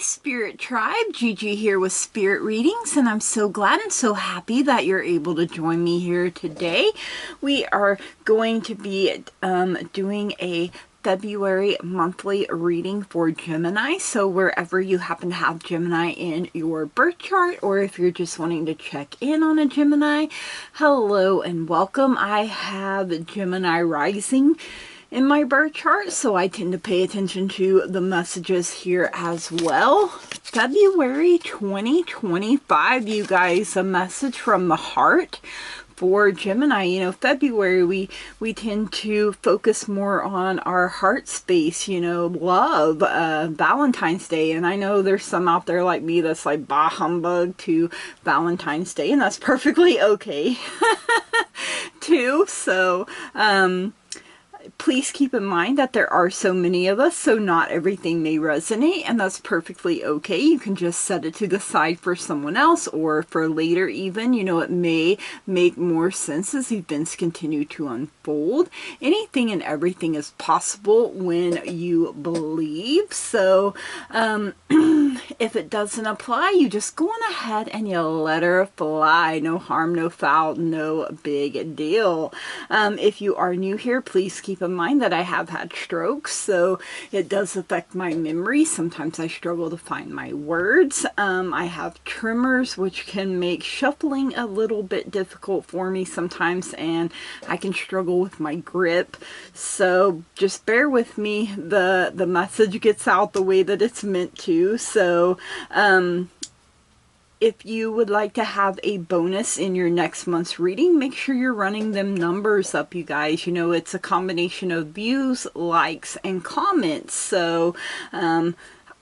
Spirit Tribe, Gigi here with Spirit Readings, and I'm so glad and so happy that you're able to join me here today. We are going to be doing a February monthly reading for Gemini. So wherever you happen to have Gemini in your birth chart, or if you're just wanting to check in on a Gemini, hello and welcome. I have Gemini rising in my birth chart, so I tend to pay attention to the messages here as well. February 2025, you guys, a message from the heart for Gemini. You know, February, we tend to focus more on our heart space, you know, love, Valentine's Day. And I know there's some out there like me that's like bah humbug to Valentine's Day, and that's perfectly okay too. So, please keep in mind that there are so many of us, so not everything may resonate, and that's perfectly okay. You can just set it to the side for someone else or for later even. You know, it may make more sense as events continue to unfold. Anything and everything is possible when you believe. So, if it doesn't apply, you just go on ahead and you let her fly. No harm, no foul, no big deal. If you are new here, please keep in mind that I have had strokes, so it does affect my memory. Sometimes I struggle to find my words. I have tremors, which can make shuffling a little bit difficult for me sometimes, and I can struggle with my grip. So just bear with me. The message gets out the way that it's meant to. So if you would like to have a bonus in your next month's reading, make sure you're running them numbers up, you guys. You know, it's a combination of views, likes, and comments. So,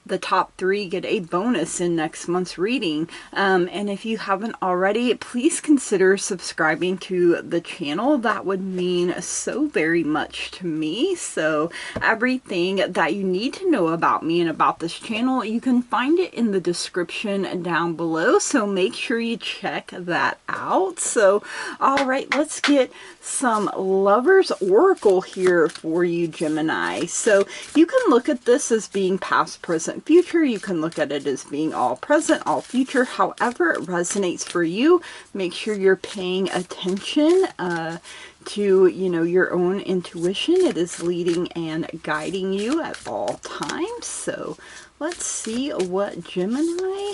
the top 3 get a bonus in next month's reading. And if you haven't already, please consider subscribing to the channel. That would mean so very much to me. So everything that you need to know about me and about this channel, you can find it in the description down below. So make sure you check that out. So, all right, let's get some Lover's Oracle here for you, Gemini. So you can look at this as being past, present, future. You can look at it as being all present, all future. However it resonates for you, make sure you're paying attention to, you know, your own intuition. It is leading and guiding you at all times. So let's see what Gemini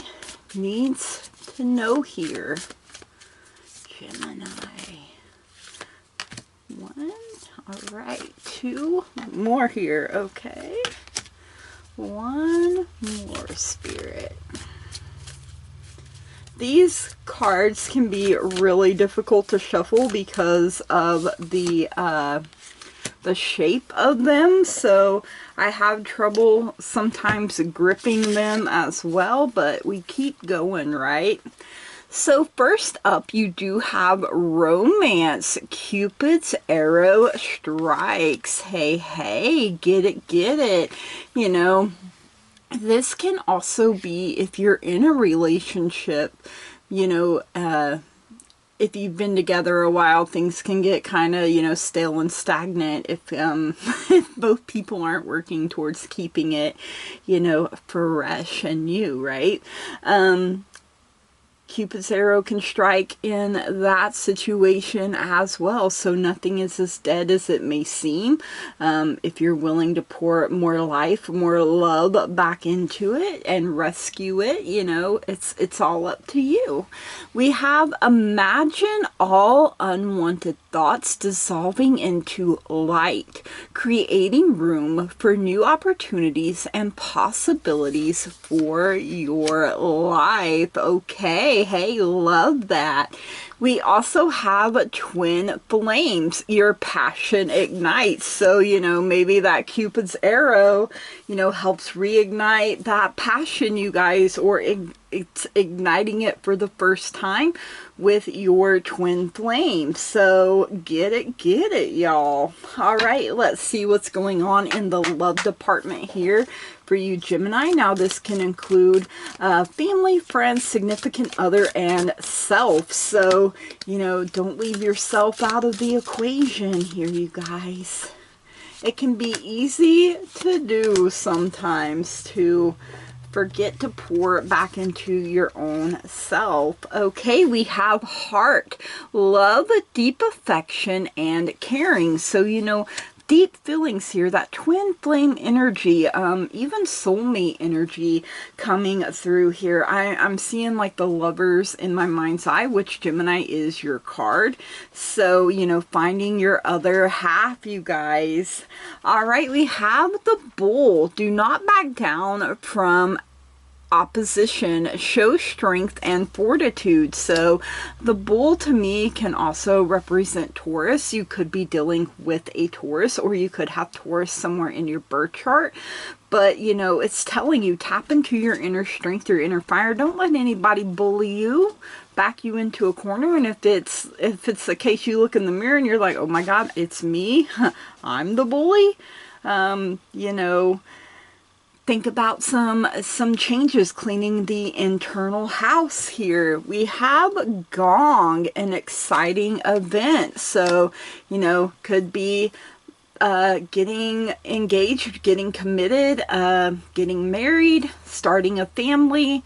needs to know here. Gemini. 1. All right. 2 more here. Okay. 1 more, Spirit. These cards can be really difficult to shuffle because of the shape of them. So I have trouble sometimes gripping them as well, but we keep going, right? So first up, you do have romance. Cupid's arrow strikes. Hey, hey, get it, get it. You know, this can also be if you're in a relationship, you know, if you've been together a while, things can get kind of, you know, stale and stagnant if, if both people aren't working towards keeping it, you know, fresh and new, right? Cupid's arrow can strike in that situation as well. So nothing is as dead as it may seem. If you're willing to pour more life, more love back into it and rescue it, you know, it's all up to you. We have imagine all unwanted thoughts dissolving into light, creating room for new opportunities and possibilities for your life. Okay. Hey, love that. We also have twin flames. Your passion ignites. So, you know, maybe that Cupid's arrow, you know, helps reignite that passion, you guys, or it's igniting it for the first time with your twin flame. So get it, y'all. All right, let's see what's going on in the love department here for you, Gemini. Now, this can include family, friends, significant other, and self. So, you know, don't leave yourself out of the equation here, you guys. It can be easy to do sometimes to forget to pour back into your own self. Okay, we have heart, love, deep affection, and caring. So, you know, deep feelings here, that twin flame energy, even soulmate energy coming through here. I'm seeing like the lovers in my mind's eye, which Gemini is your card. So, you know, finding your other half, you guys. All right, we have the bull. Do not back down from opposition, show strength and fortitude. So the bull to me can also represent Taurus. You could be dealing with a Taurus, or you could have Taurus somewhere in your birth chart. But, you know, it's telling you, tap into your inner strength, your inner fire. Don't let anybody bully you, back you into a corner. And if it's the case, you look in the mirror and you're like, oh my God, it's me. I'm the bully. You know, think about some changes, cleaning the internal house here. We have gong, an exciting event. So, you know, could be getting engaged, getting committed, getting married, starting a family,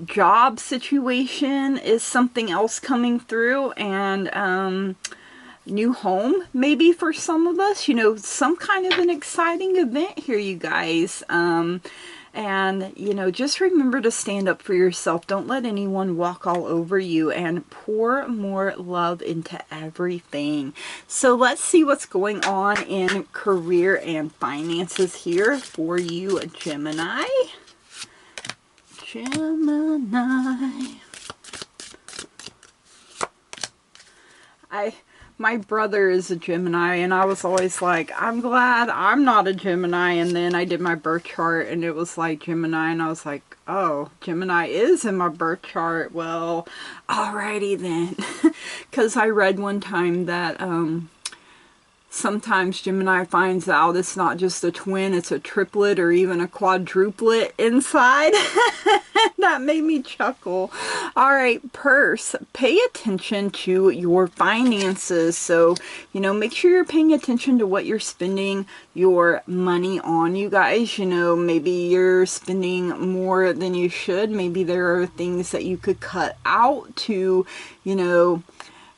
job situation is something else coming through, and new home maybe for some of us, you know, some kind of an exciting event here, you guys. And, you know, just remember to stand up for yourself. Don't let anyone walk all over you, and pour more love into everything. So let's see what's going on in career and finances here for you, Gemini. My brother is a Gemini, and I was always like, I'm glad I'm not a Gemini. And then I did my birth chart and it was like Gemini, and I was like, oh, Gemini is in my birth chart. Well, alrighty then. Because I read one time that sometimes Gemini finds out it's not just a twin, it's a triplet or even a quadruplet inside. That made me chuckle. All right, purse. Pay attention to your finances. So, you know, make sure you're paying attention to what you're spending your money on, you guys. You know, maybe you're spending more than you should. Maybe there are things that you could cut out to, you know,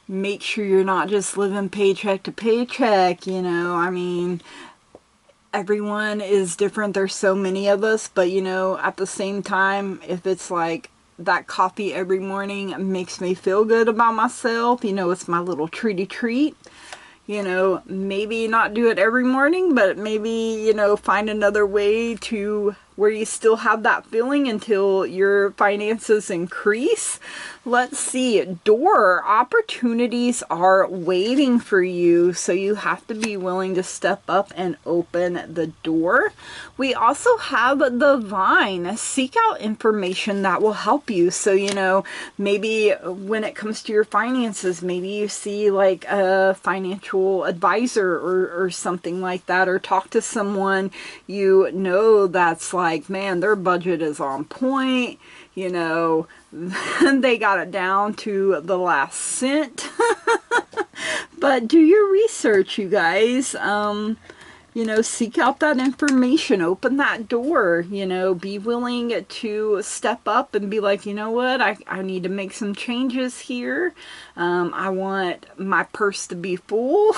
make sure you're not just living paycheck to paycheck. You know, I mean, everyone is different. There's so many of us, but you know, at the same time, if it's like that coffee every morning makes me feel good about myself, you know, it's my little treaty treat. You know, maybe not do it every morning, but maybe, you know, find another way to where you still have that feeling until your finances increase. Let's see. Door. Opportunities are waiting for you, so you have to be willing to step up and open the door. We also have the vine. Seek out information that will help you. So, you know, maybe when it comes to your finances, maybe you see like a financial advisor or something like that, or talk to someone you know that's like, man, their budget is on point, you know, they got it down to the last cent. But do your research, you guys. You know, seek out that information, open that door, you know, be willing to step up and be like, you know what, I need to make some changes here. I want my purse to be full.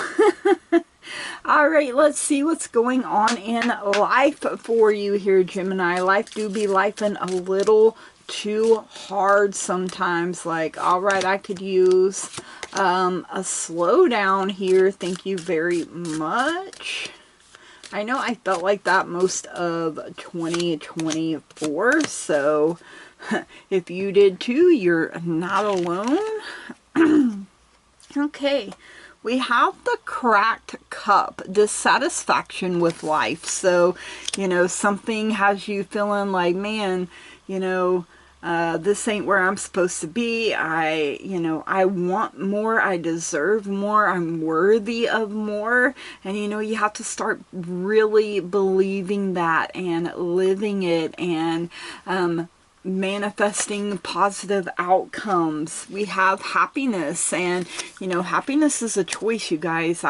All right, let's see what's going on in life for you here, Gemini. Life do be lifing a little too hard sometimes. Like, all right, I could use a slowdown here. Thank you very much. I know I felt like that most of 2024, so if you did too, you're not alone. Okay. We have the cracked cup, dissatisfaction with life. So, you know, something has you feeling like, man, you know, this ain't where I'm supposed to be. You know, I want more. I deserve more. I'm worthy of more. And, you know, you have to start really believing that and living it, and manifesting positive outcomes. We have happiness, and you know, happiness is a choice, you guys.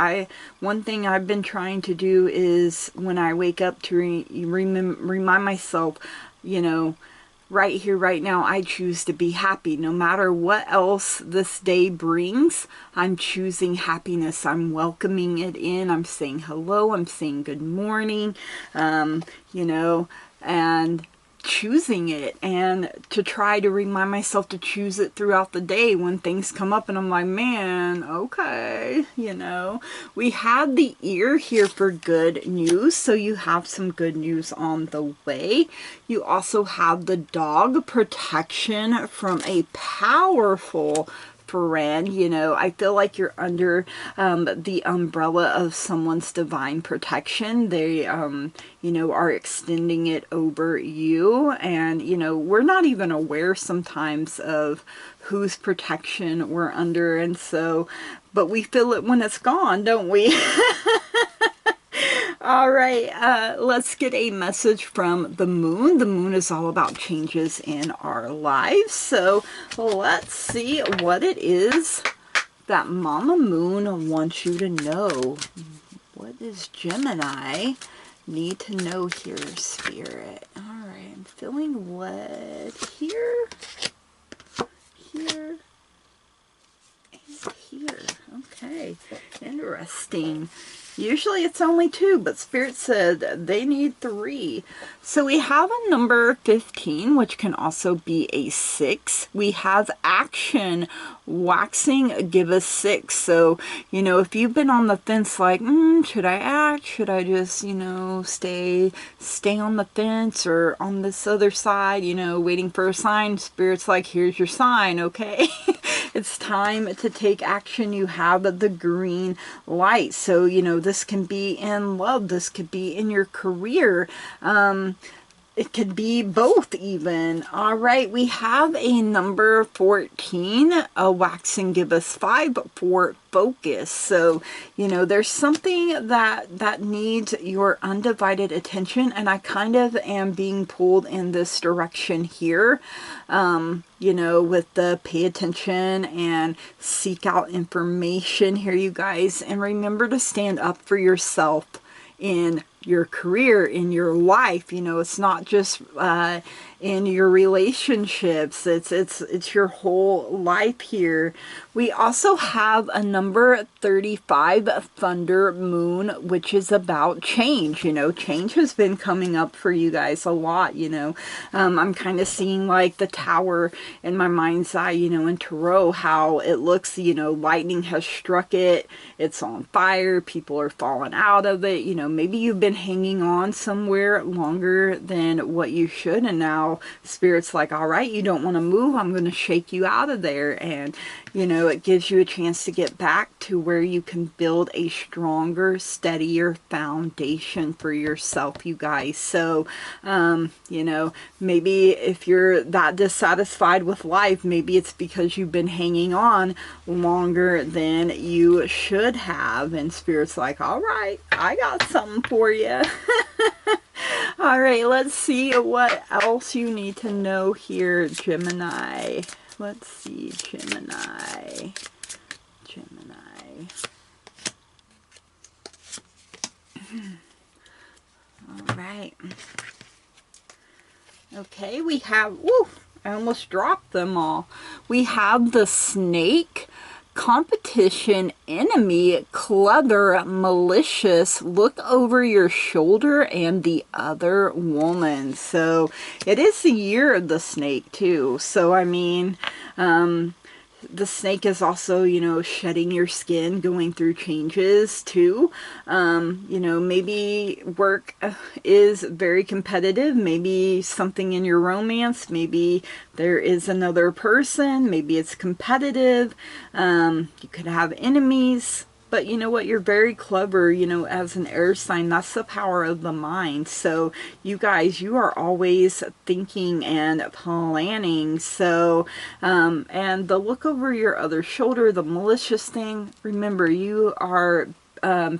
One thing I've been trying to do is when I wake up to remind myself, you know, right here, right now, I choose to be happy. No matter what else this day brings, I'm choosing happiness. I'm welcoming it in. I'm saying hello. I'm saying good morning, you know, and choosing it, and to try to remind myself to choose it throughout the day when things come up and I'm like, man, okay, you know. We had the ear here for good news, so you have some good news on the way. You also have the dog, protection from a powerful friend. You know, I feel like you're under the umbrella of someone's divine protection. They you know, are extending it over you, and you know, we're not even aware sometimes of whose protection we're under, and so, but we feel it when it's gone, don't we? All right, let's get a message from the moon. The moon is all about changes in our lives. So let's see what it is that Mama Moon wants you to know. What does Gemini need to know here, Spirit? All right, I'm feeling led here, here, and here. Okay, interesting. Usually it's only 2, but Spirit said they need 3. So we have a number 15, which can also be a 6. We have action, waxing, give us 6. So, you know, if you've been on the fence like, should I act? Should I just, you know, stay on the fence, or on this other side, you know, waiting for a sign? Spirit's like, here's your sign, okay? It's time to take action. You have the green light. So, you know, this can be in love. This could be in your career. It could be both even. All right, we have a number 14, a wax and give us 5 for focus. So, you know, there's something that needs your undivided attention, and I kind of am being pulled in this direction here. You know, with the pay attention and seek out information here, you guys, and remember to stand up for yourself in your career, in your life. You know, it's not just in your relationships, it's your whole life here. We also have a number 35, thunder moon, which is about change. You know, change has been coming up for you guys a lot. You know, I'm kind of seeing like the tower in my mind's eye, you know, in tarot, how it looks, you know, lightning has struck it, it's on fire, people are falling out of it. You know, maybe you've been hanging on somewhere longer than what you should, and now Spirit's like, all right, you don't want to move, I'm going to shake you out of there. And you know, it gives you a chance to get back to where you can build a stronger, steadier foundation for yourself, you guys. So you know, maybe if you're that dissatisfied with life, maybe it's because you've been hanging on longer than you should have, and Spirit's like, all right, I got something for you. All right, let's see what else you need to know here, Gemini. Let's see, Gemini. All right. Okay, we have, woo, I almost dropped them all. We have the snake, competition, enemy, clever, malicious, look over your shoulder, and the other woman. So it is the year of the snake too. So I mean, the snake is also, you know, shedding your skin, going through changes too. You know, maybe work is very competitive. Maybe something in your romance. Maybe there is another person. Maybe it's competitive. You could have enemies. But you know what? You're very clever, you know, as an air sign. That's the power of the mind. So you guys, you are always thinking and planning. So, and the look over your other shoulder, the malicious thing, remember, you are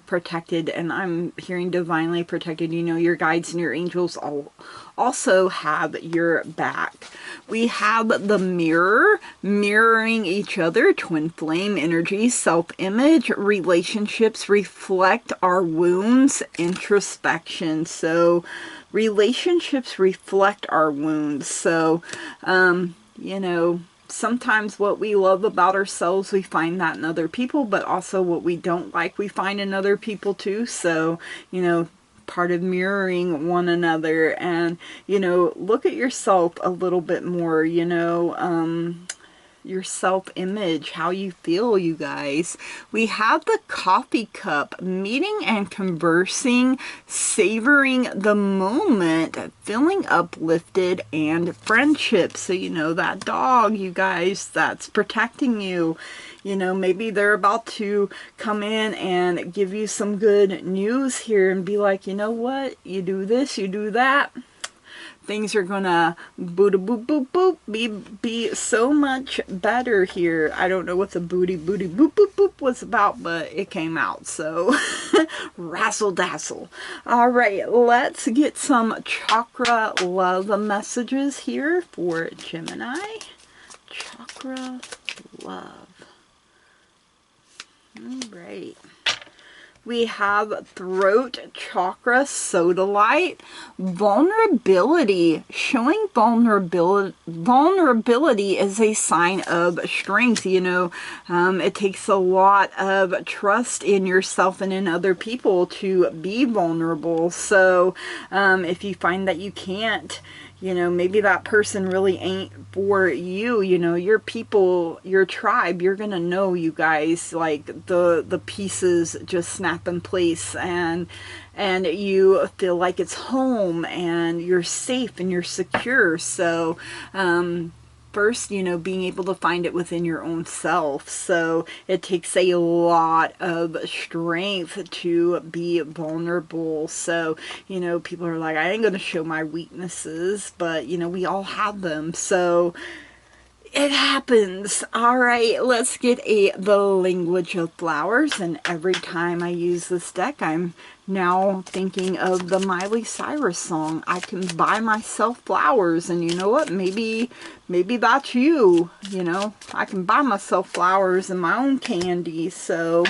protected, and I'm hearing divinely protected. You know, your guides and your angels also have your back. We have the mirror, mirroring each other, twin flame energy, self-image, relationships reflect our wounds, introspection. So relationships reflect our wounds. So, you know, sometimes what we love about ourselves, we find that in other people, but also what we don't like, we find in other people too. So, you know, part of mirroring one another, and, you know, look at yourself a little bit more, you know, your self-image, how you feel, you guys. We have the coffee cup, meeting and conversing, savoring the moment, feeling uplifted, and friendship. So, you know, that dog, you guys, that's protecting you. You know, maybe they're about to come in and give you some good news here and be like, you know what, you do this, you do that, things are gonna boop boop boop boop be so much better here. I don't know what the booty boop boop was about, but it came out, so razzle dazzle. All right, let's get some chakra love messages here for Gemini. Chakra love. All right. We have throat chakra, sodalite, vulnerability. Showing vulnerability is a sign of strength. You know, it takes a lot of trust in yourself and in other people to be vulnerable. So if you find that you can't, you know, maybe that person really ain't for you, you know, your people, your tribe, you're gonna know, you guys, like the pieces just snap in place, and you feel like it's home and you're safe and you're secure. So first, you know, being able to find it within your own self. So it takes a lot of strength to be vulnerable. So, you know, people are like, I ain't gonna show my weaknesses, but, you know, we all have them. So it happens. All right, let's get the language of flowers. And every time I use this deck, I'm now thinking of the Miley Cyrus song, I Can Buy Myself Flowers. And you know what? Maybe that's you. You know, I can buy myself flowers and my own candy. So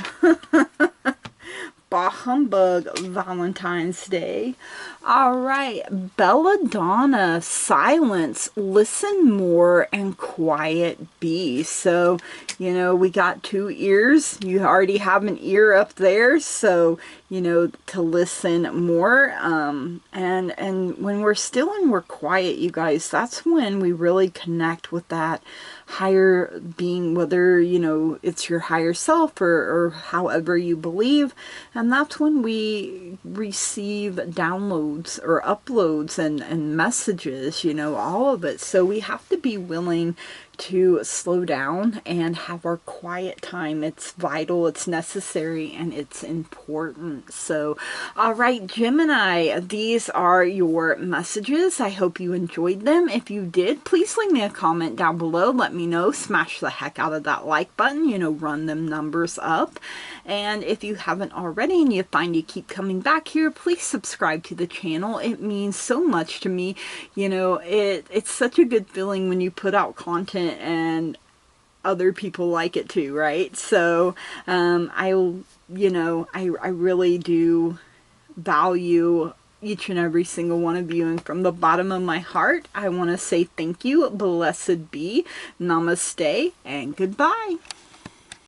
bah humbug, Valentine's Day. All right, belladonna, silence, listen more, and quiet be. So, you know, we got two ears. You already have an ear up there, so, you know, to listen more. And when we're still and we're quiet, you guys, that's when we really connect with that higher being, whether, you know, it's your higher self or however you believe. And that's when we receive downloads or uploads and messages, you know, all of it. So we have to be willing to slow down and have our quiet time. It's vital, it's necessary, and it's important. So, all right, Gemini, these are your messages. I hope you enjoyed them. If you did, please leave me a comment down below. Let me know. Smash the heck out of that like button, you know, run them numbers up. And if you haven't already and you find you keep coming back here, please subscribe to the channel. It means so much to me. You know, it's such a good feeling when you put out content and other people like it too, right? So I really do value each and every single one of you, and from the bottom of my heart I want to say thank you, blessed be, namaste, and goodbye.